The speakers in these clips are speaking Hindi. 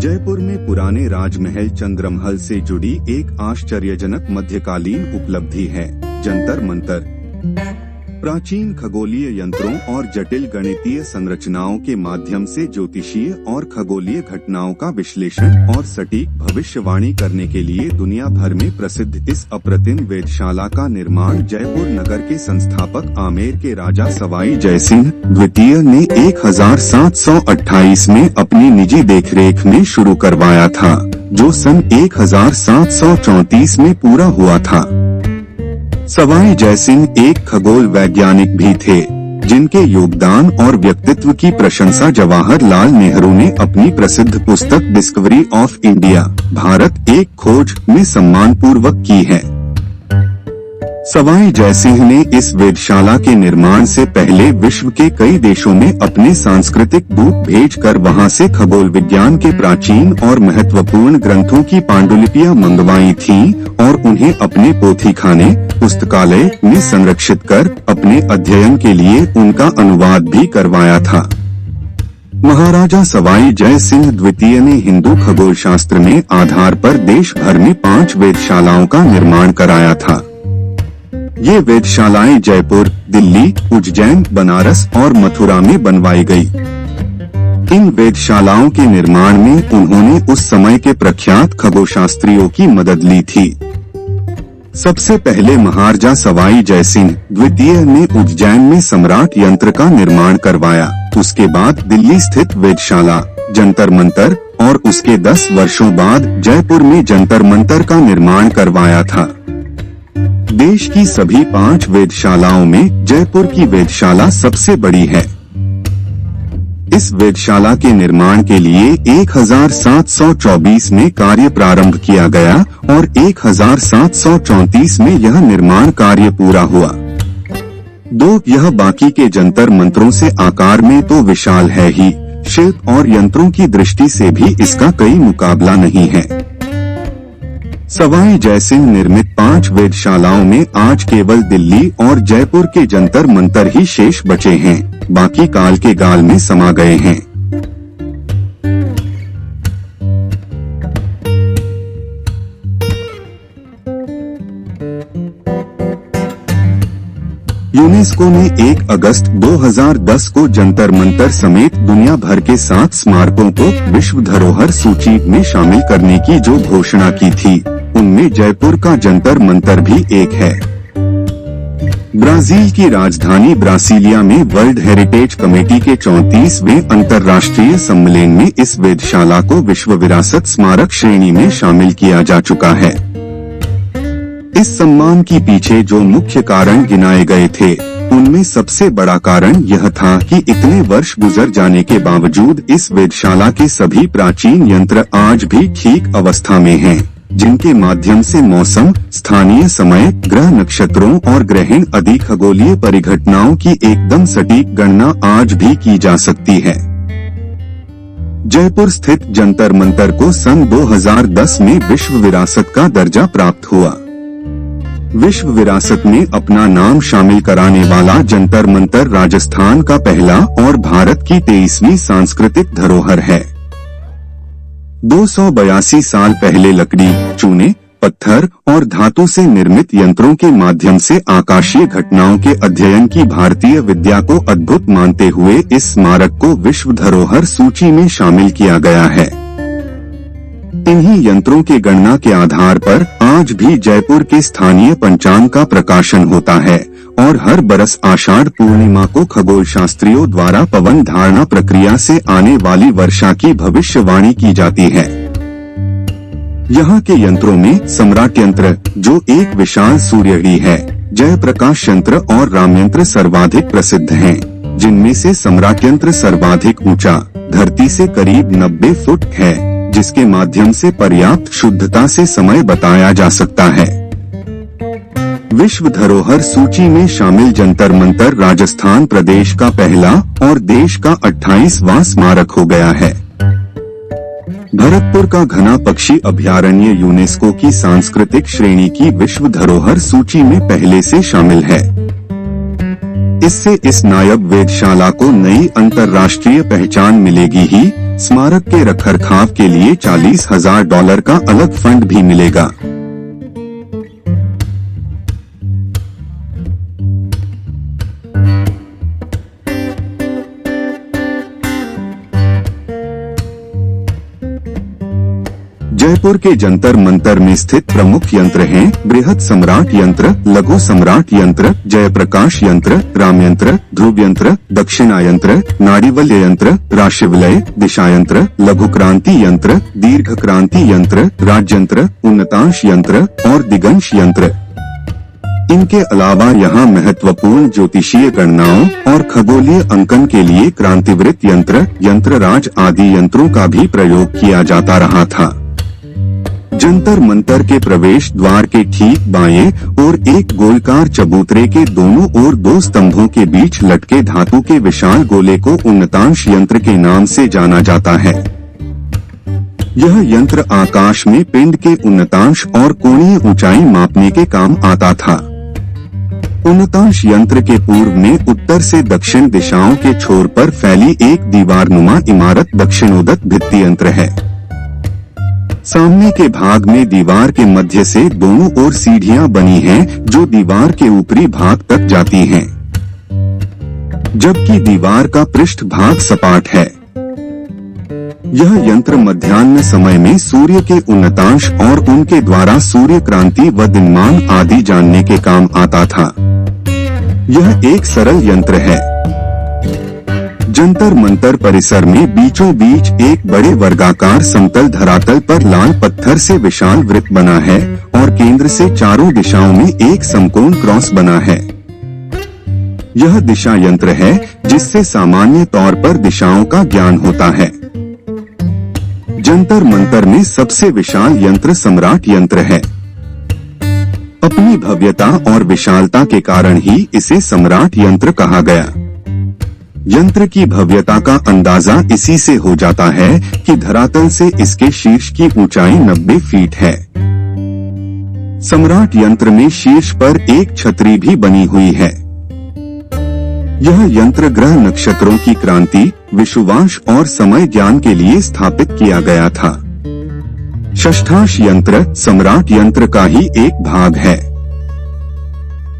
जयपुर में पुराने राजमहल चंद्रमहल से जुड़ी एक आश्चर्यजनक मध्यकालीन उपलब्धि है जंतर मंतर। प्राचीन खगोलीय यंत्रों और जटिल गणितीय संरचनाओं के माध्यम से ज्योतिषीय और खगोलीय घटनाओं का विश्लेषण और सटीक भविष्यवाणी करने के लिए दुनिया भर में प्रसिद्ध इस अप्रतिम वेधशाला का निर्माण जयपुर नगर के संस्थापक आमेर के राजा सवाई जयसिंह द्वितीय ने 1728 में अपनी निजी देखरेख में शुरू करवाया था, जो सन 1734 में पूरा हुआ था। सवाई जयसिंह एक खगोल वैज्ञानिक भी थे, जिनके योगदान और व्यक्तित्व की प्रशंसा जवाहरलाल नेहरू ने अपनी प्रसिद्ध पुस्तक डिस्कवरी ऑफ इंडिया भारत एक खोज में सम्मानपूर्वक की है। सवाई जयसिंह ने इस वेधशाला के निर्माण से पहले विश्व के कई देशों में अपने सांस्कृतिक दूत भेजकर वहां से खगोल विज्ञान के प्राचीन और महत्वपूर्ण ग्रंथों की पांडुलिपियां मंगवाई थीं और उन्हें अपने पोथीखाने पुस्तकालय में संरक्षित कर अपने अध्ययन के लिए उनका अनुवाद भी करवाया था। महाराजा सवाई जय सिंह द्वितीय ने हिंदू खगोल शास्त्र में आधार पर देश भर में 5 वेधशालाओं का निर्माण कराया था। ये वेधशालाएं जयपुर, दिल्ली, उज्जैन, बनारस और मथुरा में बनवाई गई। इन वेधशालाओं के निर्माण में उन्होंने उस समय के प्रख्यात खगोलशास्त्रियों की मदद ली थी। सबसे पहले महाराजा सवाई जयसिंह द्वितीय ने उज्जैन में सम्राट यंत्र का निर्माण करवाया। उसके बाद दिल्ली स्थित वेधशाला जंतर मंतर और उसके 10 वर्षों बाद जयपुर में जंतर मंतर का निर्माण करवाया था। देश की सभी 5 वेधशालाओं में जयपुर की वेधशाला सबसे बड़ी है। इस वेधशाला के निर्माण के लिए 1724 में कार्य प्रारंभ किया गया और 1734 में यह निर्माण कार्य पूरा हुआ। यह बाकी के जंतर मंत्रों से आकार में तो विशाल है ही, शिल्प और यंत्रों की दृष्टि से भी इसका कोई मुकाबला नहीं है। सवाई जयसिंह निर्मित 5 वेधशालाओं में आज केवल दिल्ली और जयपुर के जंतर मंतर ही शेष बचे हैं, बाकी काल के गाल में समा गए हैं। यूनेस्को ने 1 अगस्त 2010 को जंतर मंतर समेत दुनिया भर के 7 स्मारकों को विश्व धरोहर सूची में शामिल करने की जो घोषणा की थी, उनमें जयपुर का जंतर मंतर भी एक है। ब्राजील की राजधानी ब्रासीलिया में वर्ल्ड हेरिटेज कमेटी के 34वें अंतर्राष्ट्रीय सम्मेलन में इस वेधशाला को विश्व विरासत स्मारक श्रेणी में शामिल किया जा चुका है। इस सम्मान के पीछे जो मुख्य कारण गिनाए गए थे, उनमें सबसे बड़ा कारण यह था कि इतने वर्ष गुजर जाने के बावजूद इस वेधशाला के सभी प्राचीन यंत्र आज भी ठीक अवस्था में हैं, जिनके माध्यम से मौसम, स्थानीय समय, ग्रह नक्षत्रों और ग्रहण आदि खगोलीय परिघटनाओं की एकदम सटीक गणना आज भी की जा सकती है। जयपुर स्थित जंतर मंतर को सन 2010 में विश्व विरासत का दर्जा प्राप्त हुआ। विश्व विरासत में अपना नाम शामिल कराने वाला जंतर मंतर राजस्थान का पहला और भारत की 23वीं सांस्कृतिक धरोहर है। 282 साल पहले लकड़ी, चूने, पत्थर और धातु से निर्मित यंत्रों के माध्यम से आकाशीय घटनाओं के अध्ययन की भारतीय विद्या को अद्भुत मानते हुए इस स्मारक को विश्व धरोहर सूची में शामिल किया गया है। इन्हीं यंत्रों के गणना के आधार पर आज भी जयपुर के स्थानीय पंचांग का प्रकाशन होता है और हर बरस आषाढ़ पूर्णिमा को खगोल शास्त्रियों द्वारा पवन धारणा प्रक्रिया से आने वाली वर्षा की भविष्यवाणी की जाती है। यहाँ के यंत्रों में सम्राट यंत्र, जो एक विशाल सूर्यघड़ी है, जयप्रकाश यंत्र और राम यंत्र सर्वाधिक प्रसिद्ध हैं, जिनमें से सम्राट यंत्र सर्वाधिक ऊंचा, धरती से करीब 90 फुट है, जिसके माध्यम से पर्याप्त शुद्धता से समय बताया जा सकता है। विश्व धरोहर सूची में शामिल जंतर मंतर राजस्थान प्रदेश का पहला और देश का 28वां स्मारक हो गया है। भरतपुर का घना पक्षी अभयारण्य यूनेस्को की सांस्कृतिक श्रेणी की विश्व धरोहर सूची में पहले से शामिल है। इससे इस नायब वेधशाला को नई अंतर्राष्ट्रीय पहचान मिलेगी ही, स्मारक के रखरखाव के लिए $40,000 का अलग फंड भी मिलेगा। जयपुर के जंतर मंतर में स्थित प्रमुख यंत्र हैं बृहद सम्राट यंत्र, लघु सम्राट यंत्र, जयप्रकाश यंत्र, राम यंत्र, ध्रुव यंत्र, दक्षिणा यंत्र, नाड़ीवल्य यंत्र, राशिवलय, दिशा यंत्र, लघु क्रांति यंत्र, दीर्घ क्रांति यंत्र, राजयंत्र, उन्नतांश यंत्र और दिगंश यंत्र। इनके अलावा यहाँ महत्वपूर्ण ज्योतिषीय गणनाओं और खगोलीय अंकन के लिए क्रांतिवृत्त यंत्र, यंत्रराज आदि यंत्रों का भी प्रयोग किया जाता रहा था। जंतर मंतर के प्रवेश द्वार के ठीक बाएं और एक गोलकार चबूतरे के दोनों ओर 2 स्तंभों के बीच लटके धातु के विशाल गोले को उन्नतांश यंत्र के नाम से जाना जाता है। यह यंत्र आकाश में पिंड के उन्नतांश और कोणीय ऊंचाई मापने के काम आता था। उन्नतांश यंत्र के पूर्व में उत्तर से दक्षिण दिशाओं के छोर पर फैली एक दीवारनुमा इमारत दक्षिणोदत्त भित्ति यंत्र है। सामने के भाग में दीवार के मध्य से दोनों ओर सीढ़ियां बनी हैं, जो दीवार के ऊपरी भाग तक जाती हैं, जबकि दीवार का पृष्ठ भाग सपाट है। यह यंत्र मध्याह्न समय में सूर्य के उन्नतांश और उनके द्वारा सूर्य क्रांति व दिनमान आदि जानने के काम आता था। यह एक सरल यंत्र है। जंतर मंतर परिसर में बीचों बीच एक बड़े वर्गाकार समतल धरातल पर लाल पत्थर से विशाल वृत्त बना है और केंद्र से चारों दिशाओं में एक समकोण क्रॉस बना है। यह दिशा यंत्र है, जिससे सामान्य तौर पर दिशाओं का ज्ञान होता है। जंतर मंतर में सबसे विशाल यंत्र सम्राट यंत्र है। अपनी भव्यता और विशालता के कारण ही इसे सम्राट यंत्र कहा गया। यंत्र की भव्यता का अंदाजा इसी से हो जाता है कि धरातल से इसके शीर्ष की ऊंचाई 90 फीट है। सम्राट यंत्र में शीर्ष पर एक छतरी भी बनी हुई है। यह यंत्र ग्रह नक्षत्रों की क्रांति, विषुवांश और समय ज्ञान के लिए स्थापित किया गया था। षष्ठांश यंत्र सम्राट यंत्र का ही एक भाग है।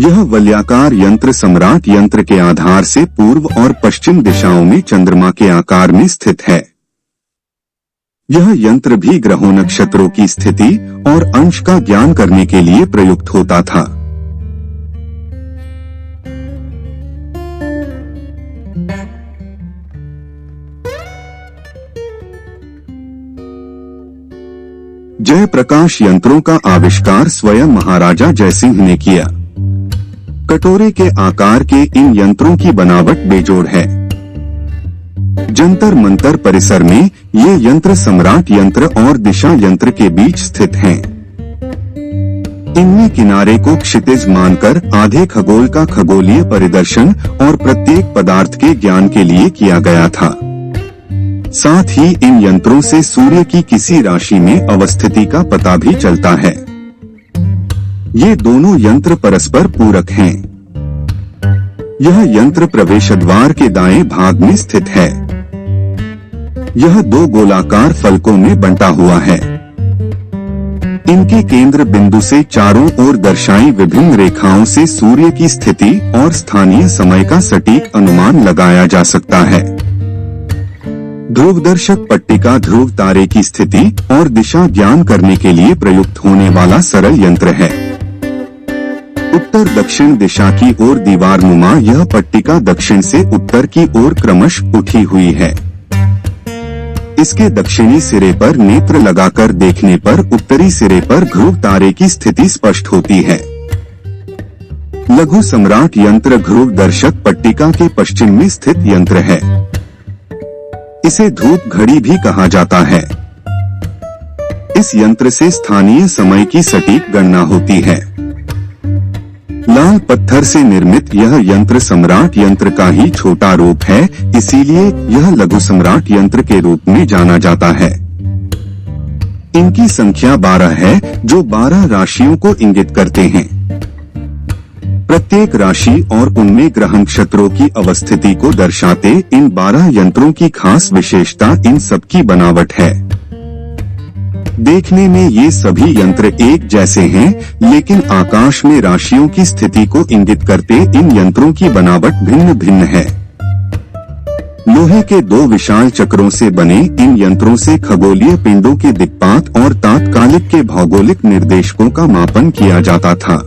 यह वलयाकार यंत्र सम्राट यंत्र के आधार से पूर्व और पश्चिम दिशाओं में चंद्रमा के आकार में स्थित है। यह यंत्र भी ग्रहों नक्षत्रों की स्थिति और अंश का ज्ञान करने के लिए प्रयुक्त होता था। जयप्रकाश यंत्रों का आविष्कार स्वयं महाराजा जयसिंह ने किया। कटोरे के आकार के इन यंत्रों की बनावट बेजोड़ है। जंतर मंतर परिसर में ये यंत्र सम्राट यंत्र और दिशा यंत्र के बीच स्थित हैं। इनमें किनारे को क्षितिज मानकर आधे खगोल का खगोलीय परिदर्शन और प्रत्येक पदार्थ के ज्ञान के लिए किया गया था। साथ ही इन यंत्रों से सूर्य की किसी राशि में अवस्थिति का पता भी चलता है। ये दोनों यंत्र परस्पर पूरक हैं। यह यंत्र प्रवेश द्वार के दाएं भाग में स्थित है। यह 2 गोलाकार फलकों में बंटा हुआ है। इनके केंद्र बिंदु से चारों ओर दर्शाई विभिन्न रेखाओं से सूर्य की स्थिति और स्थानीय समय का सटीक अनुमान लगाया जा सकता है। ध्रुवदर्शक पट्टिका ध्रुव तारे की स्थिति और दिशा ज्ञान करने के लिए प्रयुक्त होने वाला सरल यंत्र है। उत्तर दक्षिण दिशा की ओर दीवारनुमा यह पट्टिका दक्षिण से उत्तर की ओर क्रमशः उठी हुई है। इसके दक्षिणी सिरे पर नेत्र लगाकर देखने पर उत्तरी सिरे पर ध्रुव तारे की स्थिति स्पष्ट होती है। लघु सम्राट यंत्र ध्रुव दर्शक पट्टिका के पश्चिम में स्थित यंत्र है। इसे धूप घड़ी भी कहा जाता है। इस यंत्र से स्थानीय समय की सटीक गणना होती है। लाल पत्थर से निर्मित यह यंत्र सम्राट यंत्र का ही छोटा रूप है, इसीलिए यह लघु सम्राट यंत्र के रूप में जाना जाता है। इनकी संख्या 12 है, जो 12 राशियों को इंगित करते हैं। प्रत्येक राशि और उनमें ग्रह नक्षत्रों की अवस्थिति को दर्शाते इन 12 यंत्रों की खास विशेषता इन सबकी बनावट है। देखने में ये सभी यंत्र एक जैसे हैं, लेकिन आकाश में राशियों की स्थिति को इंगित करते इन यंत्रों की बनावट भिन्न भिन्न है। लोहे के 2 विशाल चक्रों से बने इन यंत्रों से खगोलीय पिंडों के दिक्पात और तात्कालिक के भौगोलिक निर्देशकों का मापन किया जाता था।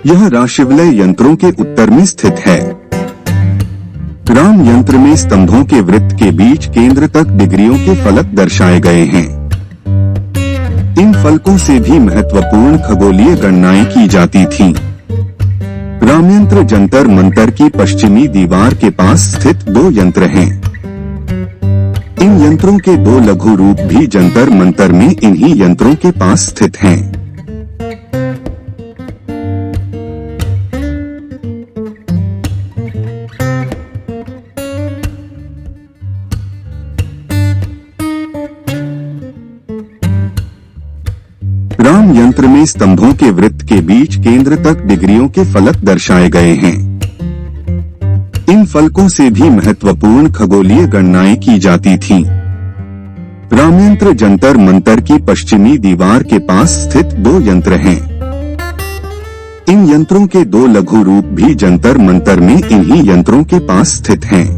यह राशिवलय यंत्रों के उत्तर में स्थित है। राम यंत्र में स्तंभों के वृत्त के बीच केंद्र तक डिग्रियों के फलक दर्शाए गए हैं। इन फलकों से भी महत्वपूर्ण खगोलीय गणनाएं की जाती थीं। रामयंत्र जंतर मंतर की पश्चिमी दीवार के पास स्थित 2 यंत्र हैं। इन यंत्रों के 2 लघु रूप भी जंतर मंतर में इन्हीं यंत्रों के पास स्थित हैं। राम यंत्र में स्तंभों के वृत्त के बीच केंद्र तक डिग्रियों के फलक दर्शाए गए हैं। इन फलकों से भी महत्वपूर्ण खगोलीय गणनाएं की जाती थीं। रामयंत्र जंतर मंतर की पश्चिमी दीवार के पास स्थित 2 यंत्र हैं। इन यंत्रों के 2 लघु रूप भी जंतर मंतर में इन्हीं यंत्रों के पास स्थित हैं।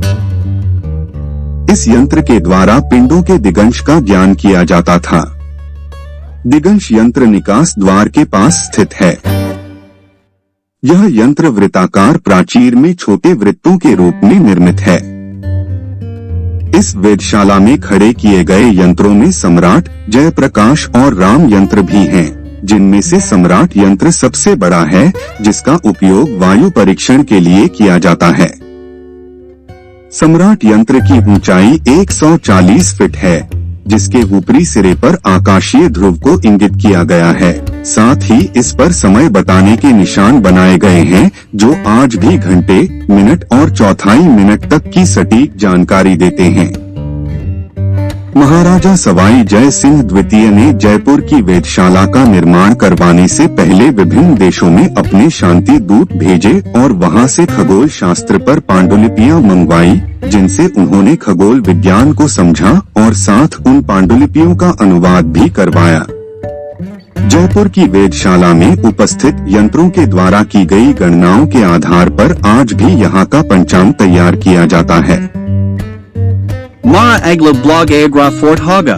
इस यंत्र के द्वारा पिंडों के दिगंश का ज्ञान किया जाता था। दिगंश यंत्र निकास द्वार के पास स्थित है। यह यंत्र वृत्ताकार प्राचीर में छोटे वृत्तों के रूप में निर्मित है। इस वेधशाला में खड़े किए गए यंत्रों में सम्राट, जयप्रकाश और राम यंत्र भी हैं, जिनमें से सम्राट यंत्र सबसे बड़ा है, जिसका उपयोग वायु परीक्षण के लिए किया जाता है। सम्राट यंत्र की ऊंचाई 140 फीट है, जिसके ऊपरी सिरे पर आकाशीय ध्रुव को इंगित किया गया है। साथ ही इस पर समय बताने के निशान बनाए गए हैं, जो आज भी घंटे, मिनट और चौथाई मिनट तक की सटीक जानकारी देते हैं। महाराजा सवाई जय सिंह द्वितीय ने जयपुर की वेधशाला का निर्माण करवाने से पहले विभिन्न देशों में अपने शांति दूत भेजे और वहां से खगोल शास्त्र पर पांडुलिपियां मंगवाई, जिनसे उन्होंने खगोल विज्ञान को समझा और साथ उन पांडुलिपियों का अनुवाद भी करवाया। जयपुर की वेधशाला में उपस्थित यंत्रों के द्वारा की गई गणनाओं के आधार पर आज भी यहाँ का पंचांग तैयार किया जाता है। Mga Agla Blog Agra Fort Haga